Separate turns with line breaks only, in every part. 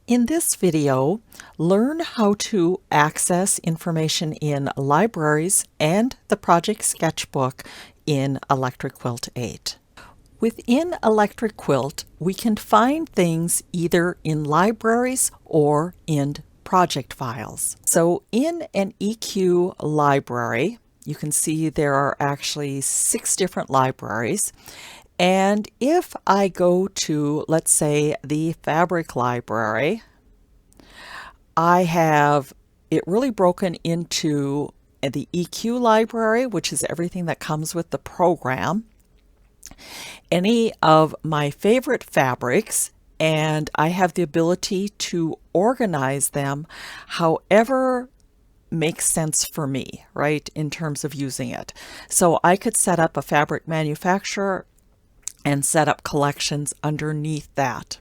In this video, learn how to access information in libraries and the Project Sketchbook in Electric Quilt 8. Within Electric Quilt, we can find things either in libraries or in project files. So in an EQ library, you can see there are actually 6 different libraries. And if I go to, let's say, the fabric library, I have it really broken into the EQ library, which is everything that comes with the program, any of my favorite fabrics, and I have the ability to organize them however makes sense for me, right, in terms of using it. So I could set up a fabric manufacturer and set up collections underneath that.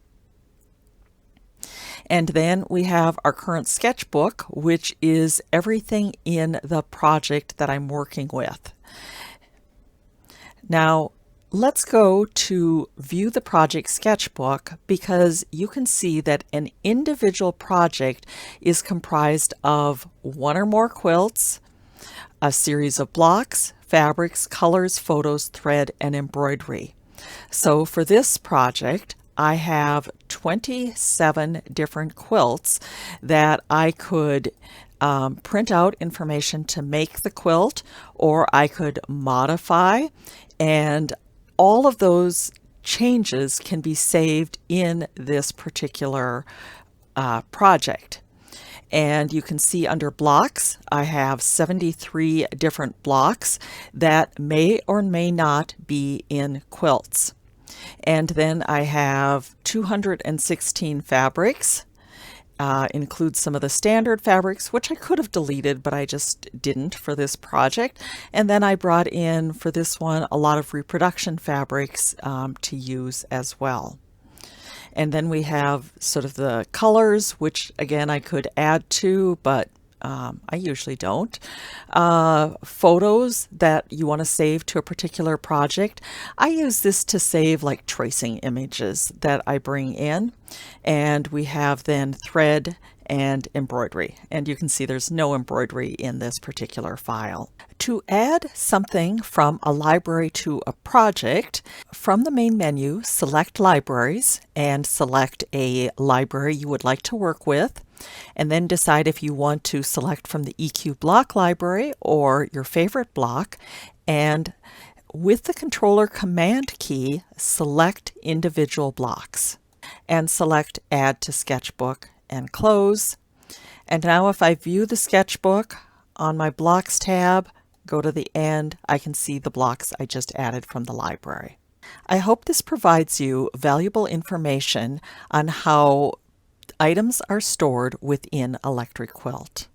And then we have our current sketchbook, which is everything in the project that I'm working with. Now, let's go to view the project sketchbook, because you can see that an individual project is comprised of one or more quilts, a series of blocks, fabrics, colors, photos, thread, and embroidery. So for this project, I have 27 different quilts that I could print out information to make the quilt, or I could modify, and all of those changes can be saved in this particular project. And you can see under blocks, I have 73 different blocks that may or may not be in quilts. And then I have 216 fabrics, includes some of the standard fabrics, which I could have deleted, but I just didn't for this project. And then I brought in, for this one, a lot of reproduction fabrics to use as well. And then we have sort of the colors, which again I could add to, but I usually don't. Photos that you want to save to a particular project. I use this to save like tracing images that I bring in. And we have then thread and embroidery. And you can see there's no embroidery in this particular file. To add something from a library to a project, from the main menu, select Libraries and select a library you would like to work with, and then decide if you want to select from the EQ block library or your favorite block, and with the controller command key, select individual blocks and select Add to Sketchbook and close. And now if I view the sketchbook on my Blocks tab, go to the end, I can see the blocks I just added from the library. I hope this provides you valuable information on how items are stored within Electric Quilt.